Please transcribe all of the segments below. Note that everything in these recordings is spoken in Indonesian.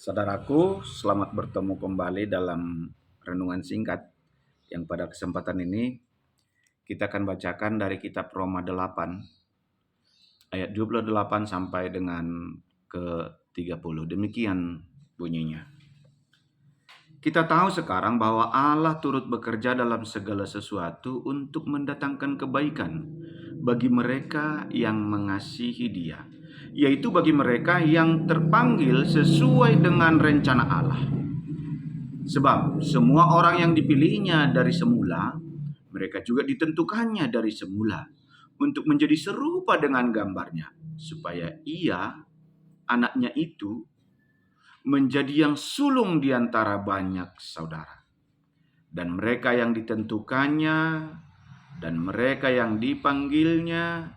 Saudaraku, selamat bertemu kembali dalam renungan singkat yang pada kesempatan ini kita akan bacakan dari kitab Roma 8 ayat 28 sampai dengan ke-30. Demikian bunyinya. Kita tahu sekarang bahwa Allah turut bekerja dalam segala sesuatu untuk mendatangkan kebaikan bagi mereka yang mengasihi Dia, yaitu bagi mereka yang terpanggil sesuai dengan rencana Allah. Sebab semua orang yang dipilihnya dari semula, mereka juga ditentukannya dari semula untuk menjadi serupa dengan gambarnya, supaya ia, anaknya itu, menjadi yang sulung di antara banyak saudara. Dan mereka yang ditentukannya dan mereka yang dipanggilnya,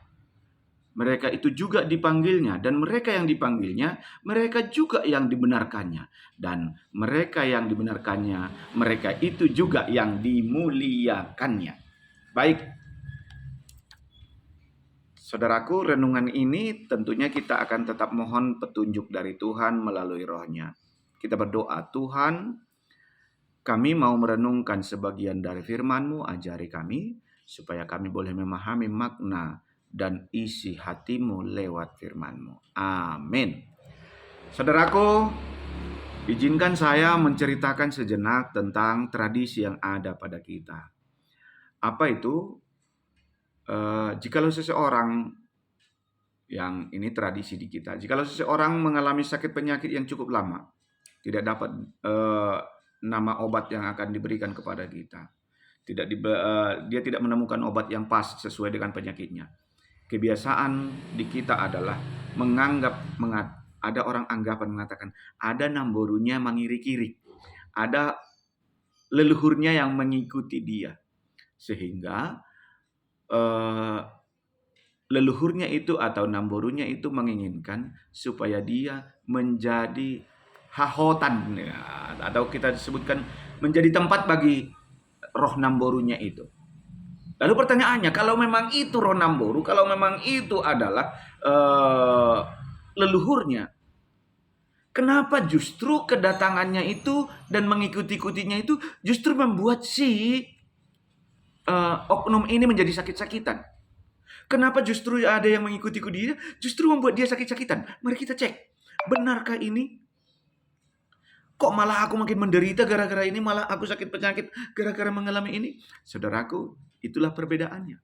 mereka itu juga dipanggilnya, dan mereka yang dipanggilnya, mereka juga yang dibenarkannya, dan mereka yang dibenarkannya, mereka itu juga yang dimuliakannya. Baik, saudaraku, renungan ini tentunya kita akan tetap mohon petunjuk dari Tuhan melalui Roh-Nya. Kita berdoa, Tuhan, kami mau merenungkan sebagian dari firman-Mu, ajari kami, supaya kami boleh memahami makna dan isi hati-Mu lewat firman-Mu. Amin. Saudaraku, izinkan saya menceritakan sejenak tentang tradisi yang ada pada kita. Apa itu? Jikalau seseorang, yang ini tradisi di kita, jikalau seseorang mengalami sakit penyakit yang cukup lama, tidak dapat nama obat yang akan diberikan kepada kita. Dia tidak menemukan obat yang pas sesuai dengan penyakitnya. Kebiasaan di kita adalah ada orang anggapan mengatakan ada namborunya mengiri-kiri, ada leluhurnya yang mengikuti dia, sehingga leluhurnya itu atau namborunya itu menginginkan supaya dia menjadi hahotan, ya, atau kita sebutkan menjadi tempat bagi roh namborunya itu. Lalu pertanyaannya, kalau memang itu roh namboru, kalau memang itu adalah leluhurnya, kenapa justru kedatangannya itu dan mengikuti-ikutinya itu justru membuat si oknum ini menjadi sakit-sakitan? Kenapa justru ada yang mengikuti dia, justru membuat dia sakit-sakitan? Mari kita cek, benarkah ini? Kok malah aku makin menderita gara-gara ini, malah aku sakit penyakit gara-gara mengalami ini? Saudaraku, itulah perbedaannya.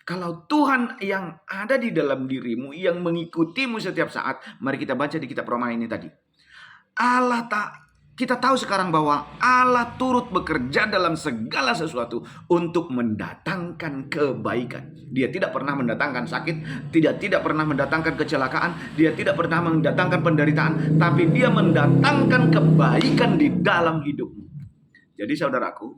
Kalau Tuhan yang ada di dalam dirimu, yang mengikutimu setiap saat, mari kita baca di kitab Roma ini tadi. Kita tahu sekarang bahwa Allah turut bekerja dalam segala sesuatu untuk mendatangkan kebaikan. Dia tidak pernah mendatangkan sakit, tidak pernah mendatangkan kecelakaan, dia tidak pernah mendatangkan penderitaan, tapi dia mendatangkan kebaikan di dalam hidupmu. Jadi saudaraku,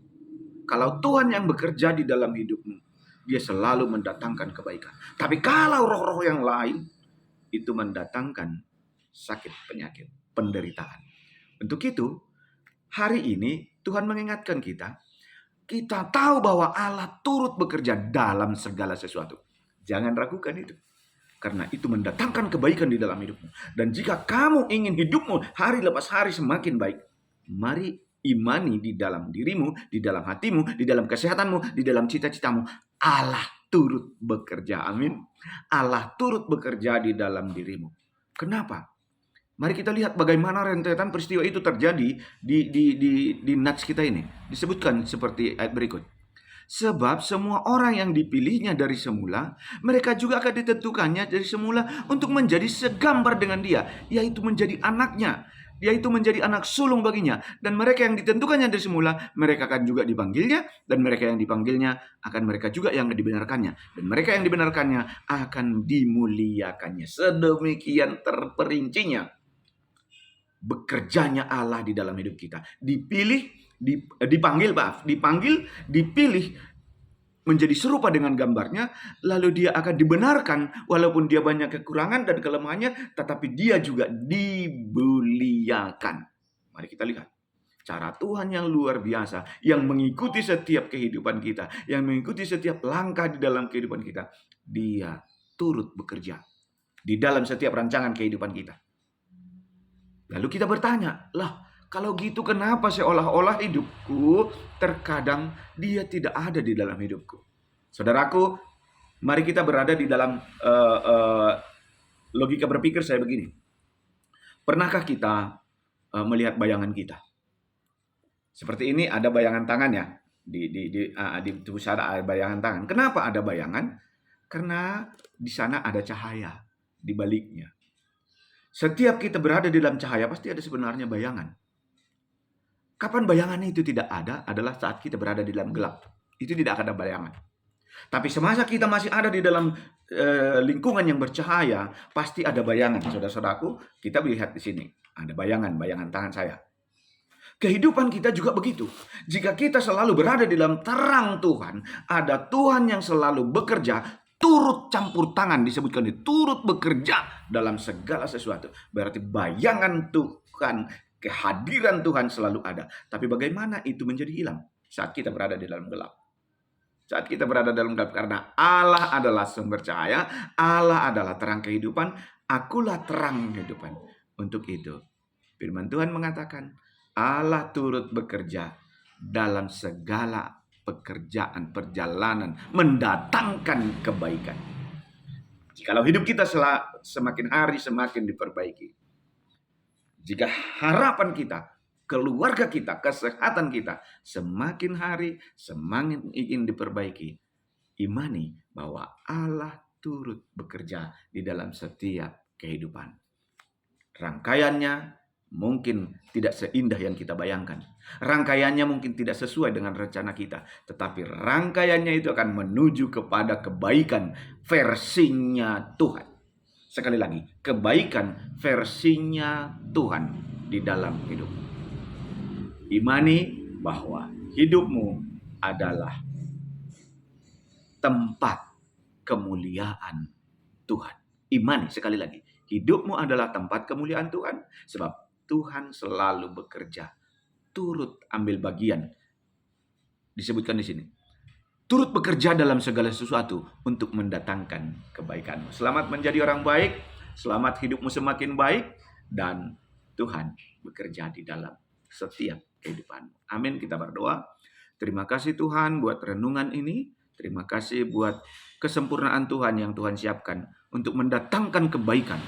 kalau Tuhan yang bekerja di dalam hidupmu, dia selalu mendatangkan kebaikan. Tapi kalau roh-roh yang lain, itu mendatangkan sakit, penyakit, penderitaan. Untuk itu, hari ini Tuhan mengingatkan kita tahu bahwa Allah turut bekerja dalam segala sesuatu. Jangan ragukan itu. Karena itu mendatangkan kebaikan di dalam hidupmu. Dan jika kamu ingin hidupmu hari lepas hari semakin baik, mari imani di dalam dirimu, di dalam hatimu, di dalam kesehatanmu, di dalam cita-citamu. Allah turut bekerja. Amin. Allah turut bekerja di dalam dirimu. Kenapa? Mari kita lihat bagaimana rentetan peristiwa itu terjadi di nats kita ini. Disebutkan seperti ayat berikut. Sebab semua orang yang dipilihnya dari semula, mereka juga akan ditentukannya dari semula untuk menjadi segambar dengan dia, yaitu menjadi anaknya, yaitu menjadi anak sulung baginya. Dan mereka yang ditentukannya dari semula, mereka akan juga dipanggilnya, dan mereka yang dipanggilnya akan mereka juga yang dibenarkannya. Dan mereka yang dibenarkannya akan dimuliakannya. Sedemikian terperincinya bekerjanya Allah di dalam hidup kita. Dipanggil, dipilih menjadi serupa dengan gambarnya, lalu dia akan dibenarkan walaupun dia banyak kekurangan dan kelemahannya, tetapi dia juga dimuliakan. Mari kita lihat cara Tuhan yang luar biasa, yang mengikuti setiap kehidupan kita, yang mengikuti setiap langkah di dalam kehidupan kita. Dia turut bekerja di dalam setiap rancangan kehidupan kita. Lalu kita bertanya, lah kalau gitu kenapa seolah-olah hidupku terkadang dia tidak ada di dalam hidupku? Saudaraku, mari kita berada di dalam logika berpikir saya begini. Pernahkah kita melihat bayangan kita? Seperti ini ada bayangan tangan ya. Di tubuh saya ada bayangan tangan. Kenapa ada bayangan? Karena di sana ada cahaya di baliknya. Setiap kita berada di dalam cahaya pasti ada sebenarnya bayangan. Kapan bayangan itu tidak ada adalah saat kita berada di dalam gelap. Itu tidak ada bayangan. Tapi semasa kita masih ada di dalam lingkungan yang bercahaya, pasti ada bayangan. Saudara-saudaraku, kita lihat di sini. Ada bayangan tangan saya. Kehidupan kita juga begitu. Jika kita selalu berada di dalam terang Tuhan, ada Tuhan yang selalu bekerja, turut campur tangan, disebutkan di turut bekerja dalam segala sesuatu. Berarti bayangan Tuhan, kehadiran Tuhan selalu ada. Tapi bagaimana itu menjadi hilang saat kita berada di dalam gelap? Saat kita berada dalam gelap, karena Allah adalah sumber cahaya, Allah adalah terang kehidupan, akulah terang kehidupan. Untuk itu, firman Tuhan mengatakan, Allah turut bekerja dalam segala pekerjaan, perjalanan, mendatangkan kebaikan. Jikalau hidup kita semakin hari semakin diperbaiki, jika harapan kita, keluarga kita, kesehatan kita semakin hari semakin ingin diperbaiki, imani bahwa Allah turut bekerja di dalam setiap kehidupan. Rangkaiannya mungkin tidak seindah yang kita bayangkan. Rangkaiannya mungkin tidak sesuai dengan rencana kita. Tetapi rangkaiannya itu akan menuju kepada kebaikan versinya Tuhan. Sekali lagi, kebaikan versinya Tuhan di dalam hidup. Imani bahwa hidupmu adalah tempat kemuliaan Tuhan. Imani sekali lagi, hidupmu adalah tempat kemuliaan Tuhan. Sebab Tuhan selalu bekerja, turut ambil bagian. Disebutkan di sini, turut bekerja dalam segala sesuatu untuk mendatangkan kebaikan. Selamat menjadi orang baik, selamat hidupmu semakin baik, dan Tuhan bekerja di dalam setiap kehidupanmu. Amin, kita berdoa. Terima kasih Tuhan buat renungan ini. Terima kasih buat kesempurnaan Tuhan yang Tuhan siapkan untuk mendatangkan kebaikan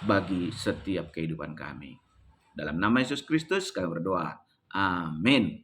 bagi setiap kehidupan kami. Dalam nama Yesus Kristus kami berdoa. Amin.